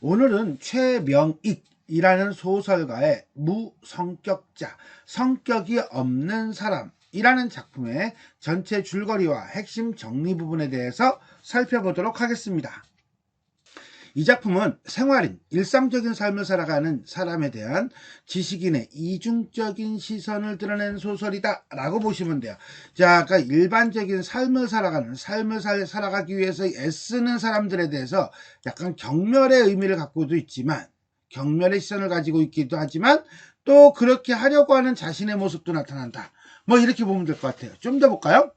오늘은 최명익이라는 소설가의 무성격자, 성격이 없는 사람이라는 작품의 전체 줄거리와 핵심 정리 부분에 대해서 살펴보도록 하겠습니다. 이 작품은 생활인, 일상적인 삶을 살아가는 사람에 대한 지식인의 이중적인 시선을 드러낸 소설이다 라고 보시면 돼요. 자, 그러니까 일반적인 삶을 살아가기 위해서 애쓰는 사람들에 대해서 약간 경멸의 의미를 갖고도 있지만, 경멸의 시선을 가지고 있기도 하지만 또 그렇게 하려고 하는 자신의 모습도 나타난다. 뭐 이렇게 보면 될 것 같아요. 좀 더 볼까요?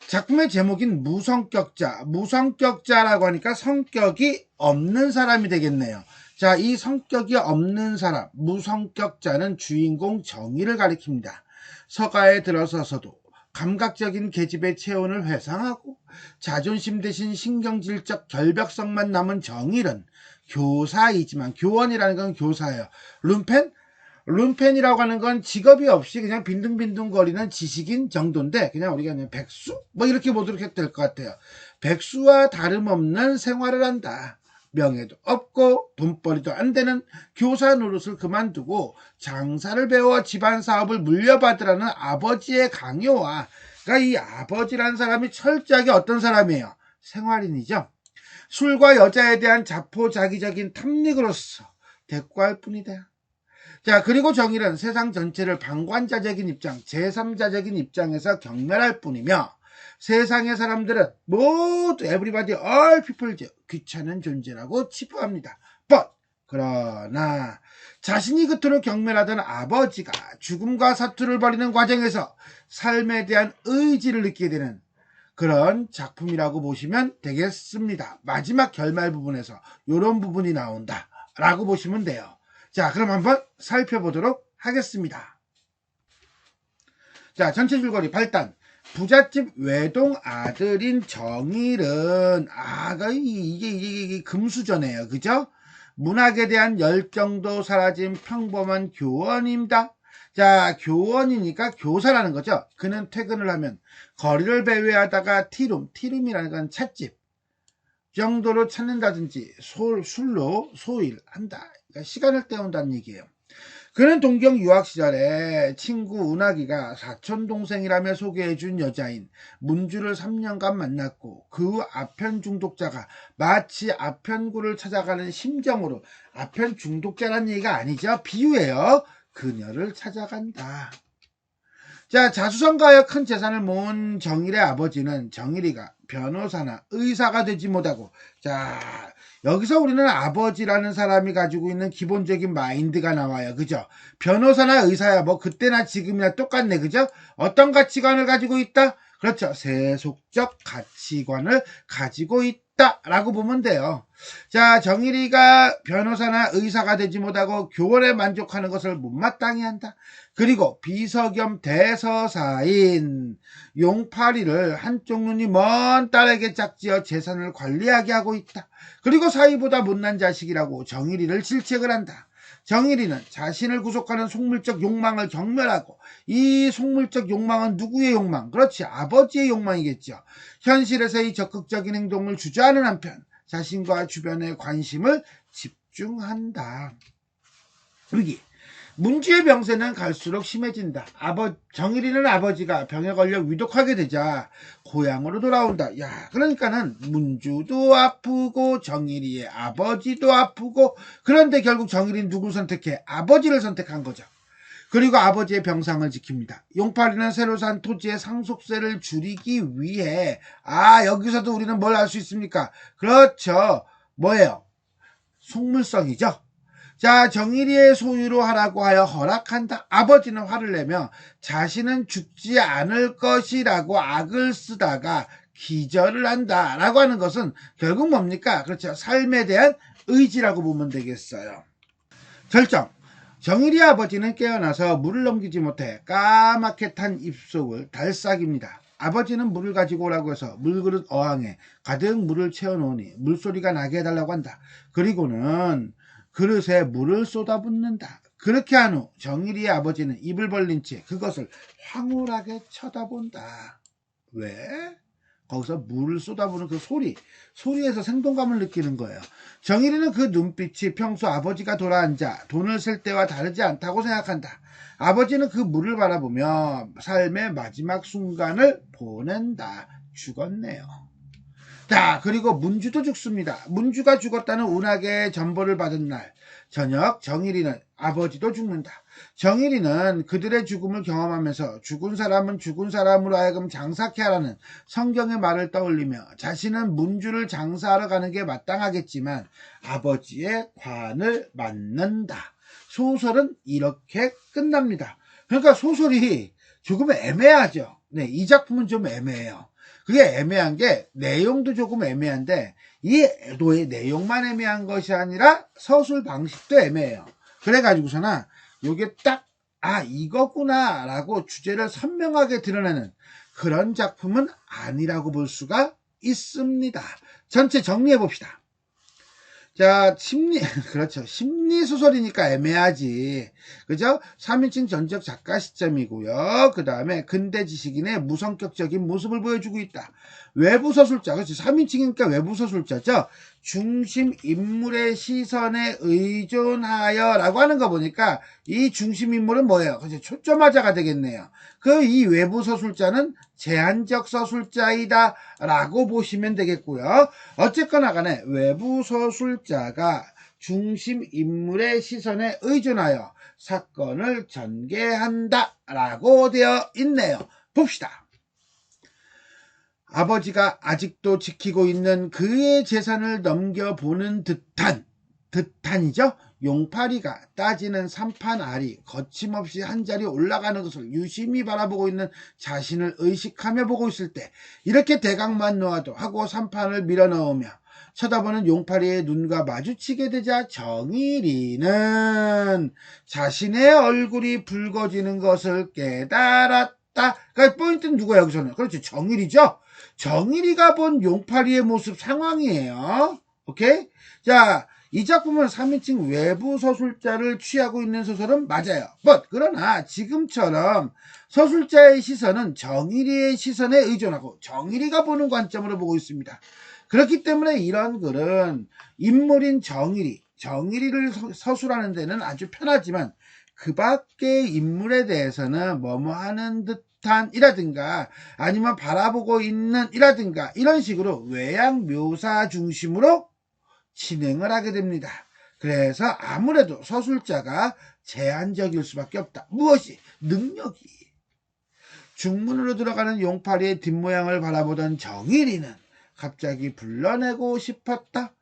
작품의 제목인 무성격자, 무성격자라고 하니까 성격이 없는 사람이 되겠네요. 자, 이 성격이 없는 사람, 무성격자는 주인공 정의를 가리킵니다. 서가에 들어서서도 감각적인 계집의 체온을 회상하고 자존심 대신 신경질적 결벽성만 남은 정의는 교사이지만, 교원이라는 건 교사예요. 룸펜이라고 하는 건 직업이 없이 그냥 빈둥빈둥거리는 지식인 정도인데, 그냥 우리가 그냥 백수? 뭐 이렇게 보도록 해도 될 것 같아요. 백수와 다름없는 생활을 한다. 명예도 없고 돈벌이도 안 되는 교사 노릇을 그만두고 장사를 배워 집안 사업을 물려받으라는 아버지의 강요와, 그러니까 이 아버지라는 사람이 철저하게 어떤 사람이에요? 생활인이죠. 술과 여자에 대한 자포자기적인 탐닉으로서 대꾸할 뿐이다. 자, 그리고 정의는 세상 전체를 방관자적인 입장, 제3자적인 입장에서 경멸할 뿐이며, 세상의 사람들은 모두 everybody, all people, 귀찮은 존재라고 치부합니다. 그러나 자신이 그토록 경멸하던 아버지가 죽음과 사투를 벌이는 과정에서 삶에 대한 의지를 느끼게 되는 그런 작품이라고 보시면 되겠습니다. 마지막 결말 부분에서 이런 부분이 나온다 라고 보시면 돼요. 자, 그럼 한번 살펴보도록 하겠습니다. 자, 전체 줄거리 발단. 부잣집 외동 아들인 정일은, 이게 금수저네요. 그죠? 문학에 대한 열정도 사라진 평범한 교원입니다. 자, 교원이니까 교사라는 거죠. 그는 퇴근을 하면 거리를 배회하다가 티룸이라는 건 찻집 정도로 찾는다든지 술로 소일한다. 그러니까 시간을 때운다는 얘기예요. 그는 동경 유학 시절에 친구 은하기가 사촌 동생이라며 소개해준 여자인 문주를 3년간 만났고, 그 아편 중독자가 마치 아편구를 찾아가는 심정으로, 아편 중독자란 얘기가 아니죠. 비유예요. 그녀를 찾아간다. 자, 자수성가하여 큰 재산을 모은 정일의 아버지는 정일이가 변호사나 의사가 되지 못하고, 자, 여기서 우리는 아버지라는 사람이 가지고 있는 기본적인 마인드가 나와요. 그죠? 변호사나 의사야 뭐 그때나 지금이나 똑같네. 그죠? 어떤 가치관을 가지고 있다? 그렇죠. 세속적 가치관을 가지고 있다라고 보면 돼요. 자, 정일이가 변호사나 의사가 되지 못하고 교원에 만족하는 것을 못마땅히 한다. 그리고 비서 겸 대서사인 용파리를 한쪽 눈이 먼 딸에게 짝지어 재산을 관리하게 하고 있다. 그리고 사위보다 못난 자식이라고 정일이를 질책을 한다. 정일이는 자신을 구속하는 속물적 욕망을 경멸하고, 이 속물적 욕망은 누구의 욕망? 그렇지, 아버지의 욕망이겠죠. 현실에서의 적극적인 행동을 주저하는 한편 자신과 주변의 관심을 집중한다. 여기 문주의 병세는 갈수록 심해진다. 정일이는 아버지가 병에 걸려 위독하게 되자 고향으로 돌아온다. 야, 그러니까는 문주도 아프고 정일이의 아버지도 아프고, 그런데 결국 정일이는 누굴 선택해? 아버지를 선택한 거죠. 그리고 아버지의 병상을 지킵니다. 용팔이는 새로 산 토지의 상속세를 줄이기 위해, 여기서도 우리는 뭘 알 수 있습니까? 그렇죠. 뭐예요? 속물성이죠. 자, 정일이의 소유로 하라고 하여 허락한다. 아버지는 화를 내며 자신은 죽지 않을 것이라고 악을 쓰다가 기절을 한다 라고 하는 것은 결국 뭡니까? 그렇죠. 삶에 대한 의지라고 보면 되겠어요. 결정. 정일이의 아버지는 깨어나서 물을 넘기지 못해 까맣게 탄 입속을 달싹입니다. 아버지는 물을 가지고 오라고 해서 물그릇 어항에 가득 물을 채워놓으니 물소리가 나게 해달라고 한다. 그리고는 그릇에 물을 쏟아붓는다. 그렇게 한 후 정일이의 아버지는 입을 벌린 채 그것을 황홀하게 쳐다본다. 왜? 거기서 물을 쏟아부는 그 소리에서 생동감을 느끼는 거예요. 정일이는 그 눈빛이 평소 아버지가 돌아앉아 돈을 쓸 때와 다르지 않다고 생각한다. 아버지는 그 물을 바라보며 삶의 마지막 순간을 보낸다. 죽었네요. 자, 그리고 문주도 죽습니다. 문주가 죽었다는 운하계의 전보를 받은 날 저녁 정일이는 아버지도 죽는다. 정일이는 그들의 죽음을 경험하면서 죽은 사람은 죽은 사람으로 하여금 장사케 하라는 성경의 말을 떠올리며 자신은 문주를 장사하러 가는 게 마땅하겠지만 아버지의 관을 맞는다. 소설은 이렇게 끝납니다. 그러니까 소설이 조금 애매하죠. 네, 이 작품은 좀 애매해요. 그게 애매한 게 내용도 조금 애매한데 이 애도의 내용만 애매한 것이 아니라 서술 방식도 애매해요. 그래가지고서는 요게 딱 이거구나 라고 주제를 선명하게 드러내는 그런 작품은 아니라고 볼 수가 있습니다. 전체 정리해 봅시다. 자, 그렇죠. 심리소설이니까 애매하지. 그죠? 3인칭 전적 작가 시점이고요. 그 다음에 근대 지식인의 무성격적인 모습을 보여주고 있다. 외부 서술자, 그렇죠. 3인칭이니까 외부 서술자죠. 중심 인물의 시선에 의존하여 라고 하는 거 보니까 이 중심 인물은 뭐예요? 그렇죠. 초점화자가 되겠네요. 이 외부 서술자는 제한적 서술자이다 라고 보시면 되겠고요. 어쨌거나 간에 외부 서술자가 중심 인물의 시선에 의존하여 사건을 전개한다 라고 되어 있네요. 봅시다. 아버지가 아직도 지키고 있는 그의 재산을 넘겨보는 듯한이죠. 용파리가 따지는 삼판 알이 거침없이 한 자리 올라가는 것을 유심히 바라보고 있는 자신을 의식하며 보고 있을 때 이렇게 대각만 놓아도 하고 삼판을 밀어넣으며 쳐다보는 용파리의 눈과 마주치게 되자 정일이는 자신의 얼굴이 붉어지는 것을 깨달았다. 그러니까 포인트는 누구야 여기서는? 그렇죠. 정일이죠. 정일이가 본 용파리의 모습 상황이에요. 오케이? 자, 이 작품은 3인칭 외부 서술자를 취하고 있는 소설은 맞아요. 그러나 지금처럼 서술자의 시선은 정일이의 시선에 의존하고 정일이가 보는 관점으로 보고 있습니다. 그렇기 때문에 이런 글은 인물인 정일이를 서술하는 데는 아주 편하지만 그 밖의 인물에 대해서는 뭐뭐 하는 듯한 이라든가 아니면 바라보고 있는 이라든가 이런 식으로 외양 묘사 중심으로 진행을 하게 됩니다. 그래서 아무래도 서술자가 제한적일 수밖에 없다. 무엇이? 능력이. 중문으로 들어가는 용파리의 뒷모양을 바라보던 정일이는 갑자기 불러내고 싶었다.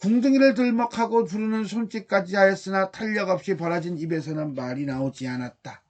궁둥이를 들먹하고 부르는 손짓까지 하였으나 탄력 없이 벌어진 입에서는 말이 나오지 않았다.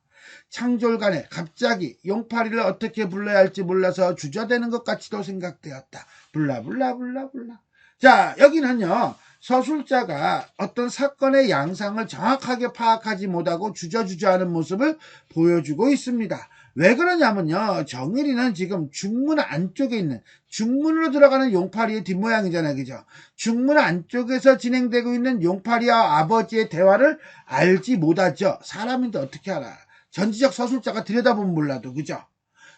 창졸간에 갑자기 용파리를 어떻게 불러야 할지 몰라서 주저되는 것 같이도 생각되었다. 블라블라블라블라. 자, 여기는요. 서술자가 어떤 사건의 양상을 정확하게 파악하지 못하고 주저주저하는 모습을 보여주고 있습니다. 왜 그러냐면요. 정일이는 지금 중문 안쪽에 있는 중문으로 들어가는 용파리의 뒷모양이잖아요. 그죠? 중문 안쪽에서 진행되고 있는 용파리와 아버지의 대화를 알지 못하죠. 사람인데 어떻게 알아? 전지적 서술자가 들여다보면 몰라도. 그죠?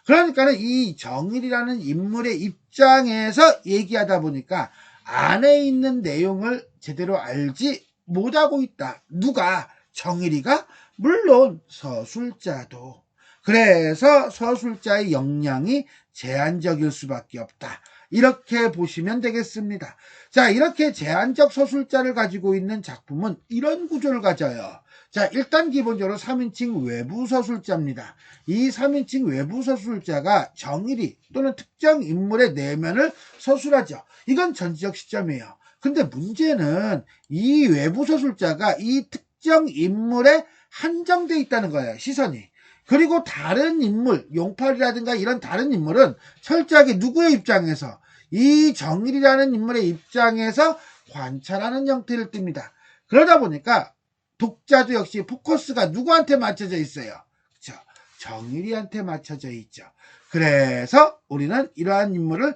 그러니까는 이 정일이라는 인물의 입장에서 얘기하다 보니까 안에 있는 내용을 제대로 알지 못하고 있다. 누가? 정일이가? 물론 서술자도. 그래서 서술자의 역량이 제한적일 수밖에 없다. 이렇게 보시면 되겠습니다. 자, 이렇게 제한적 서술자를 가지고 있는 작품은 이런 구조를 가져요. 자, 일단 기본적으로 3인칭 외부 서술자입니다. 이 3인칭 외부 서술자가 정일이 또는 특정 인물의 내면을 서술하죠. 이건 전지적 시점이에요. 근데 문제는 이 외부 서술자가 이 특정 인물에 한정되어 있다는 거예요. 시선이. 그리고 다른 인물, 용팔이라든가 이런 다른 인물은 철저하게 누구의 입장에서? 이 정일이라는 인물의 입장에서 관찰하는 형태를 띱니다. 그러다 보니까 독자도 역시 포커스가 누구한테 맞춰져 있어요? 그렇죠? 정일이한테 맞춰져 있죠. 그래서 우리는 이러한 인물을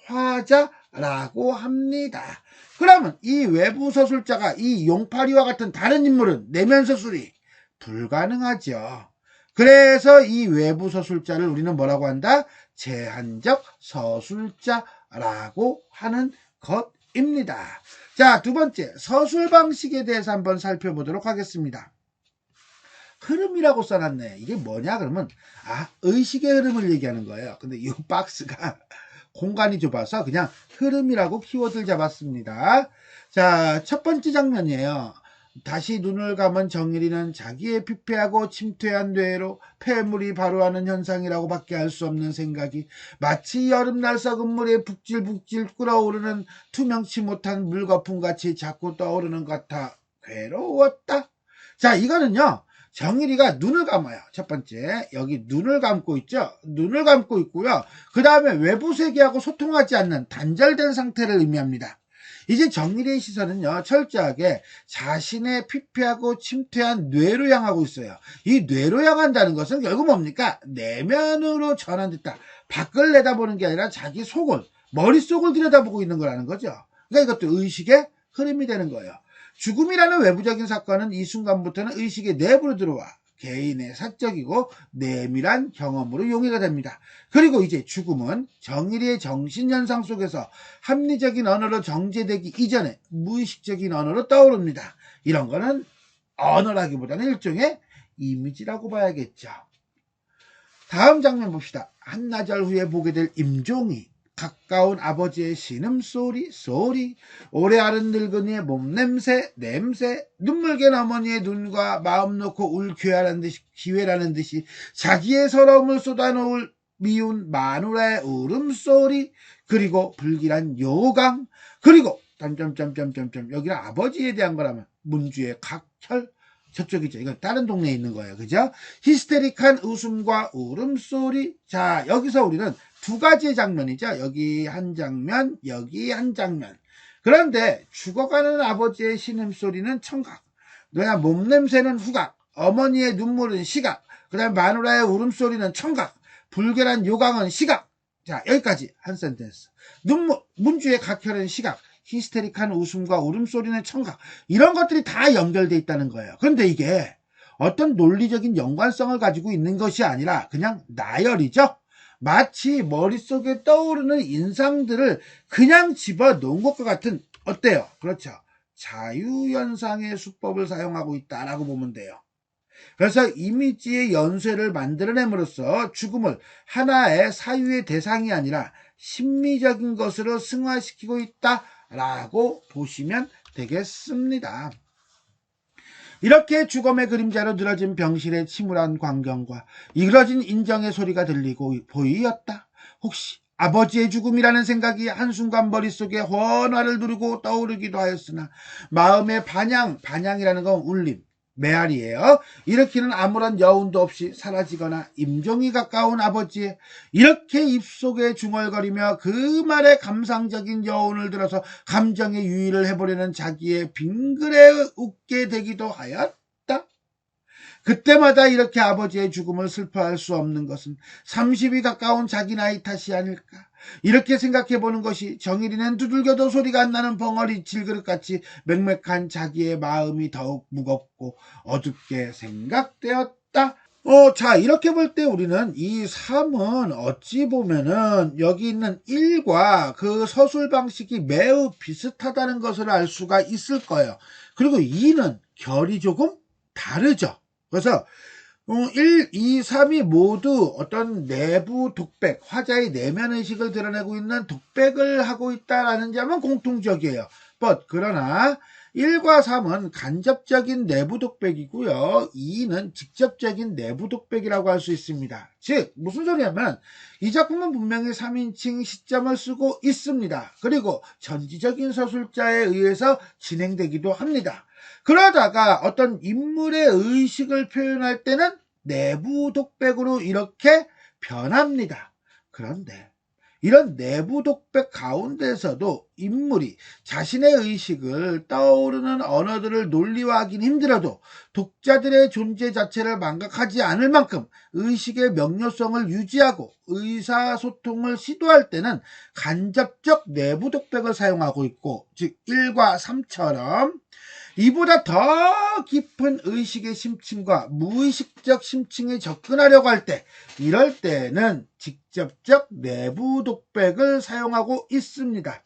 초점화자라고 합니다. 그러면 이 외부 서술자가 이 용팔이와 같은 다른 인물은 내면 서술이 불가능하죠. 그래서 이 외부 서술자를 우리는 뭐라고 한다? 제한적 서술자라고 하는 것입니다. 자, 두 번째 서술 방식에 대해서 한번 살펴보도록 하겠습니다. 흐름이라고 써놨네. 이게 뭐냐 그러면 의식의 흐름을 얘기하는 거예요. 근데 이 박스가 공간이 좁아서 그냥 흐름이라고 키워드를 잡았습니다. 자, 첫 번째 장면이에요. 다시 눈을 감은 정일이는 자기의 피폐하고 침퇴한 뇌로 폐물이 발효하는 현상이라고 밖에 할 수 없는 생각이 마치 여름날 썩은 물에 북질북질 끓어오르는 투명치 못한 물거품같이 자꾸 떠오르는 것 같아 괴로웠다. 자, 이거는요. 정일이가 눈을 감아요. 첫 번째 여기 눈을 감고 있죠. 눈을 감고 있고요. 그 다음에 외부 세계하고 소통하지 않는 단절된 상태를 의미합니다. 이제 정일이의 시선은요. 철저하게 자신의 피폐하고 침퇴한 뇌로 향하고 있어요. 이 뇌로 향한다는 것은 결국 뭡니까? 내면으로 전환됐다. 밖을 내다보는 게 아니라 자기 속을, 머릿속을 들여다보고 있는 거라는 거죠. 그러니까 이것도 의식의 흐름이 되는 거예요. 죽음이라는 외부적인 사건은 이 순간부터는 의식의 내부로 들어와 개인의 사적이고 내밀한 경험으로 용해가 됩니다. 그리고 이제 죽음은 정일이의 정신현상 속에서 합리적인 언어로 정제되기 이전에 무의식적인 언어로 떠오릅니다. 이런 거는 언어라기보다는 일종의 이미지라고 봐야겠죠. 다음 장면 봅시다. 한나절 후에 보게 될 임종이 가까운 아버지의 신음소리, 오래 앓은 늙은이의 몸냄새, 눈물겐 어머니의 눈과 마음 놓고 울 기회라는 듯이 자기의 서러움을 쏟아놓을 미운 마누라의 울음소리, 그리고 불길한 요강, 그리고 여기는 아버지에 대한 거라면 문주의 각혈, 저쪽이죠. 이건 다른 동네에 있는 거예요. 그죠? 히스테릭한 웃음과 울음소리. 자, 여기서 우리는 두 가지의 장면이죠. 여기 한 장면, 여기 한 장면. 그런데 죽어가는 아버지의 신음소리는 청각, 몸냄새는 후각, 어머니의 눈물은 시각, 그 다음에 마누라의 울음소리는 청각, 불결한 요강은 시각. 자, 여기까지 한 센텐스. 문주의 각혈은 시각, 히스테릭한 웃음과 울음소리는 청각. 이런 것들이 다 연결돼 있다는 거예요. 그런데 이게 어떤 논리적인 연관성을 가지고 있는 것이 아니라 그냥 나열이죠. 마치 머릿속에 떠오르는 인상들을 그냥 집어넣은 것과 같은, 어때요? 그렇죠. 자유연상의 수법을 사용하고 있다라고 보면 돼요. 그래서 이미지의 연쇄를 만들어냄으로써 죽음을 하나의 사유의 대상이 아니라 심미적인 것으로 승화시키고 있다라고 보시면 되겠습니다. 이렇게 죽음의 그림자로 늘어진 병실의 침울한 광경과 이그러진 인정의 소리가 들리고 보이었다. 혹시 아버지의 죽음이라는 생각이 한순간 머릿속에 헌화를 누르고 떠오르기도 하였으나 마음의 반향이라는 건 울림, 메아리예요. 일으키는 아무런 여운도 없이 사라지거나 임종이 가까운 아버지의 이렇게 입속에 중얼거리며 그 말에 감상적인 여운을 들어서 감정의 유의를 해보려는 자기의 빙그레 웃게 되기도 하였다. 그때마다 이렇게 아버지의 죽음을 슬퍼할 수 없는 것은 30이 가까운 자기 나이 탓이 아닐까. 이렇게 생각해보는 것이 정일이는 두들겨도 소리가 안 나는 벙어리 질그릇같이 맥맥한 자기의 마음이 더욱 무겁고 어둡게 생각되었다. 자, 이렇게 볼 때 우리는 이 3은 어찌 보면은 여기 있는 1과 그 서술 방식이 매우 비슷하다는 것을 알 수가 있을 거예요. 그리고 2는 결이 조금 다르죠. 그래서 1, 2, 3이 모두 어떤 내부 독백, 화자의 내면의식을 드러내고 있는 독백을 하고 있다라는 점은 공통적이에요. 그러나 1과 3은 간접적인 내부 독백이고요. 2는 직접적인 내부 독백이라고 할 수 있습니다. 즉 무슨 소리냐면 이 작품은 분명히 3인칭 시점을 쓰고 있습니다. 그리고 전지적인 서술자에 의해서 진행되기도 합니다. 그러다가 어떤 인물의 의식을 표현할 때는 내부 독백으로 이렇게 변합니다. 그런데 이런 내부 독백 가운데서도 인물이 자신의 의식을 떠오르는 언어들을 논리화하긴 힘들어도 독자들의 존재 자체를 망각하지 않을 만큼 의식의 명료성을 유지하고 의사소통을 시도할 때는 간접적 내부 독백을 사용하고 있고, 즉 1과 3처럼 이보다 더 깊은 의식의 심층과 무의식적 심층에 접근하려고 할 때, 이럴 때는 직접적 내부 독백을 사용하고 있습니다.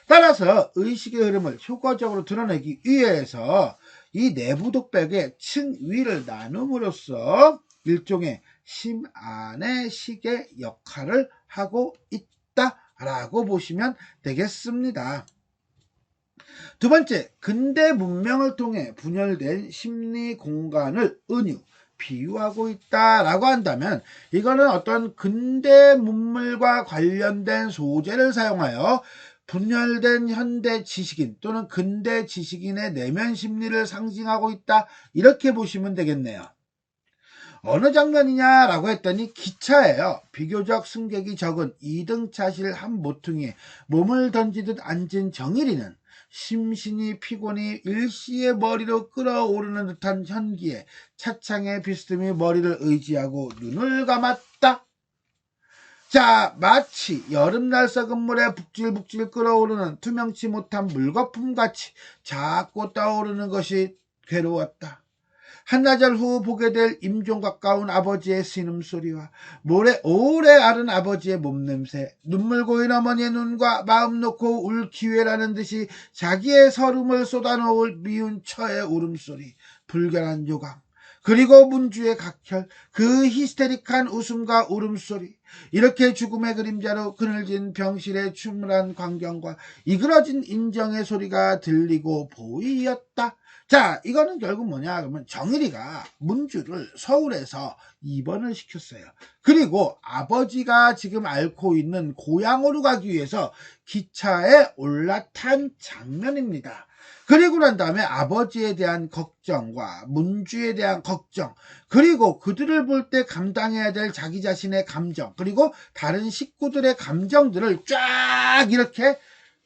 따라서 의식의 흐름을 효과적으로 드러내기 위해서 이 내부 독백의 층위를 나눔으로써 일종의 심안의 식의 역할을 하고 있다라고 보시면 되겠습니다. 두 번째, 근대 문명을 통해 분열된 심리 공간을 은유, 비유하고 있다라고 한다면 이거는 어떤 근대 문물과 관련된 소재를 사용하여 분열된 현대 지식인 또는 근대 지식인의 내면 심리를 상징하고 있다, 이렇게 보시면 되겠네요. 어느 장면이냐라고 했더니 기차예요. 비교적 승객이 적은 2등차실 한 모퉁이에 몸을 던지듯 앉은 정일이는 심신이 피곤이 일시에 머리로 끌어오르는 듯한 현기에 차창의 비스듬히 머리를 의지하고 눈을 감았다. 자, 마치 여름날 썩은 물에 북질북질 끓어오르는 투명치 못한 물거품같이 자꾸 떠오르는 것이 괴로웠다. 한나절 후 보게 될 임종 가까운 아버지의 신음소리와 오래 앓은 아버지의 몸냄새, 눈물 고인 어머니의 눈과 마음 놓고 울 기회라는 듯이 자기의 서름을 쏟아놓을 미운 처의 울음소리, 불결한 요강, 그리고 문주의 각혈, 그 히스테릭한 웃음과 울음소리, 이렇게 죽음의 그림자로 그늘진 병실의 추물한 광경과 이그러진 인정의 소리가 들리고 보이었다. 자, 이거는 결국 뭐냐 그러면 정일이가 문주를 서울에서 입원을 시켰어요. 그리고 아버지가 지금 앓고 있는 고향으로 가기 위해서 기차에 올라탄 장면입니다. 그리고 난 다음에 아버지에 대한 걱정과 문주에 대한 걱정, 그리고 그들을 볼 때 감당해야 될 자기 자신의 감정, 그리고 다른 식구들의 감정들을 쫙 이렇게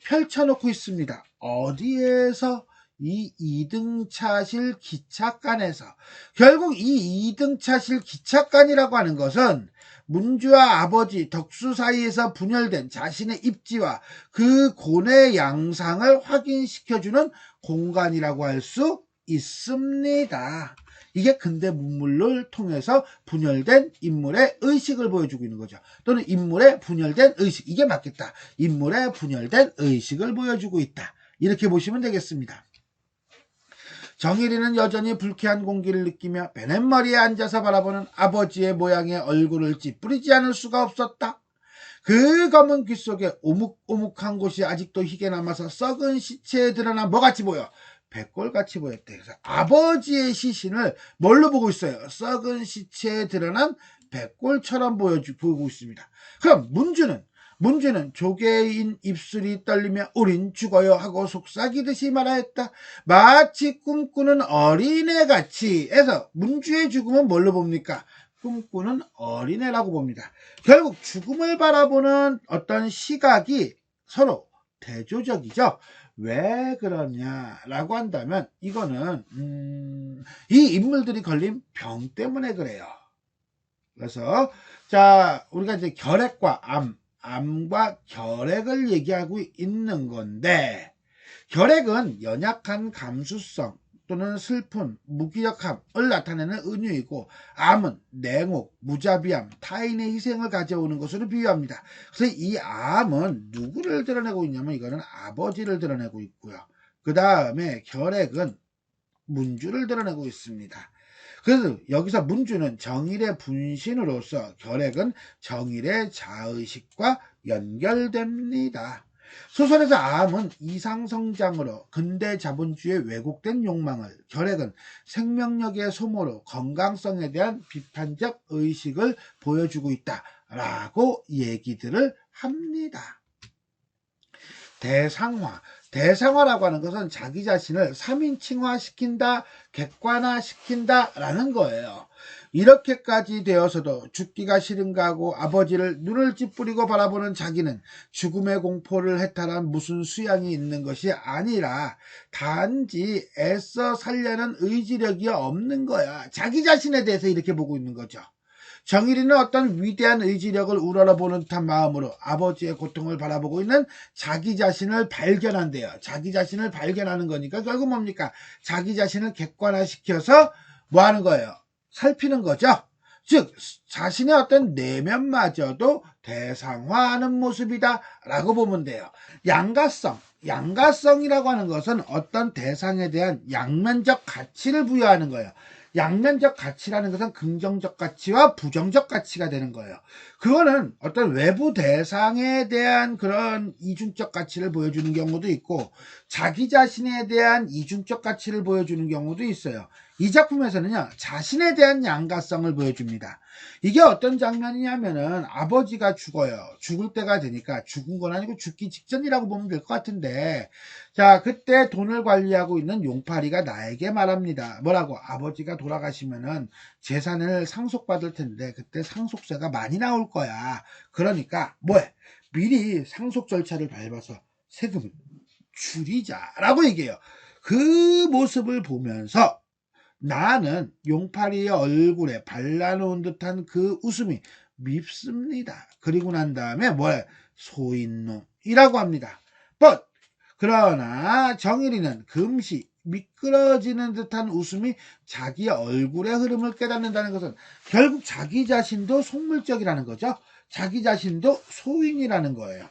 펼쳐놓고 있습니다. 어디에서? 이 2등차실 기차간에서. 결국 이 2등차실 기차간이라고 하는 것은 문주와 아버지 덕수 사이에서 분열된 자신의 입지와 그 고뇌 양상을 확인시켜주는 공간이라고 할 수 있습니다. 이게 근대 문물을 통해서 분열된 인물의 의식을 보여주고 있는 거죠. 또는 인물의 분열된 의식, 이게 맞겠다. 인물의 분열된 의식을 보여주고 있다. 이렇게 보시면 되겠습니다. 정일이는 여전히 불쾌한 공기를 느끼며 베넷머리에 앉아서 바라보는 아버지의 모양의 얼굴을 찌푸리지 않을 수가 없었다. 그 검은 귀 속에 오묵오묵한 곳이 아직도 희게 남아서 썩은 시체에 드러난 뭐같이 보여? 백골같이 보였대. 그래서 아버지의 시신을 뭘로 보고 있어요? 썩은 시체에 드러난 백골처럼 보이고 있습니다. 그럼 문주는 조개인 입술이 떨리며 우린 죽어요 하고 속삭이듯이 말하였다. 마치 꿈꾸는 어린애같이 해서 문주의 죽음은 뭘로 봅니까? 꿈꾸는 어린애라고 봅니다. 결국 죽음을 바라보는 어떤 시각이 서로 대조적이죠. 왜 그러냐라고 한다면 이거는 이 인물들이 걸린 병 때문에 그래요. 그래서 자, 우리가 이제 결핵과 암과 결핵을 얘기하고 있는 건데, 결핵은 연약한 감수성 또는 슬픔, 무기력함을 나타내는 은유이고, 암은 냉혹, 무자비함, 타인의 희생을 가져오는 것으로 비유합니다. 그래서 이 암은 누구를 드러내고 있냐면 이거는 아버지를 드러내고 있고요. 그 다음에 결핵은 문주를 드러내고 있습니다. 그래서 여기서 문주는 정일의 분신으로서 결핵은 정일의 자의식과 연결됩니다. 소설에서 암은 이상성장으로 근대 자본주의의 왜곡된 욕망을, 결핵은 생명력의 소모로 건강성에 대한 비판적 의식을 보여주고 있다라고 얘기들을 합니다. 대상화라고 하는 것은 자기 자신을 3인칭화시킨다, 객관화시킨다라는 거예요. 이렇게까지 되어서도 죽기가 싫은가 하고 아버지를 눈을 찌푸리고 바라보는 자기는 죽음의 공포를 해탈한 무슨 수양이 있는 것이 아니라 단지 애써 살려는 의지력이 없는 거야. 자기 자신에 대해서 이렇게 보고 있는 거죠. 정일이는 어떤 위대한 의지력을 우러러보는 듯한 마음으로 아버지의 고통을 바라보고 있는 자기 자신을 발견한대요. 자기 자신을 발견하는 거니까 결국 뭡니까? 자기 자신을 객관화시켜서 뭐 하는 거예요? 살피는 거죠. 즉 자신의 어떤 내면마저도 대상화하는 모습이다 라고 보면 돼요. 양가성이라고 하는 것은 어떤 대상에 대한 양면적 가치를 부여하는 거예요. 양면적 가치라는 것은 긍정적 가치와 부정적 가치가 되는 거예요. 그거는 어떤 외부 대상에 대한 그런 이중적 가치를 보여주는 경우도 있고 자기 자신에 대한 이중적 가치를 보여주는 경우도 있어요. 이 작품에서는요, 자신에 대한 양가성을 보여줍니다. 이게 어떤 장면이냐면은 아버지가 죽어요. 죽을 때가 되니까 죽은 건 아니고 죽기 직전이라고 보면 될 것 같은데, 자, 그때 돈을 관리하고 있는 용팔이가 나에게 말합니다. 뭐라고? 아버지가 돌아가시면은 재산을 상속받을 텐데 그때 상속세가 많이 나올 거야. 그러니까 뭐해? 미리 상속 절차를 밟아서 세금을 줄이자라고 얘기해요. 그 모습을 보면서 나는 용팔이의 얼굴에 발라놓은 듯한 그 웃음이 밉습니다. 그리고 난 다음에 뭐야? 소인놈이라고 합니다. But 그러나 정일이는 금시 미끄러지는 듯한 웃음이 자기의 얼굴의 흐름을 깨닫는다는 것은 결국 자기 자신도 속물적이라는 거죠. 자기 자신도 소인이라는 거예요.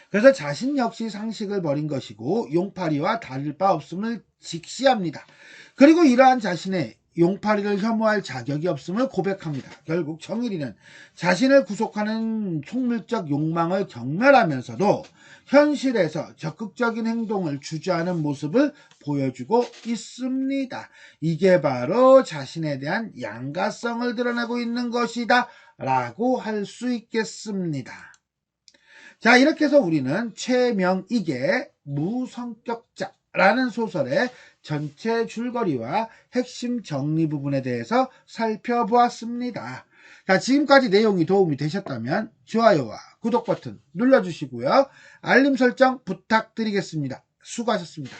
그래서 자신 역시 상식을 버린 것이고 용팔이와 다를 바 없음을 직시합니다. 그리고 이러한 자신의 용팔이를 혐오할 자격이 없음을 고백합니다. 결국 정일이는 자신을 구속하는 속물적 욕망을 경멸하면서도 현실에서 적극적인 행동을 주저하는 모습을 보여주고 있습니다. 이게 바로 자신에 대한 양가성을 드러내고 있는 것이다 라고 할 수 있겠습니다. 자, 이렇게 해서 우리는 최명익의 무성격자라는 소설의 전체 줄거리와 핵심 정리 부분에 대해서 살펴보았습니다. 자, 지금까지 내용이 도움이 되셨다면 좋아요와 구독 버튼 눌러주시고요. 알림 설정 부탁드리겠습니다. 수고하셨습니다.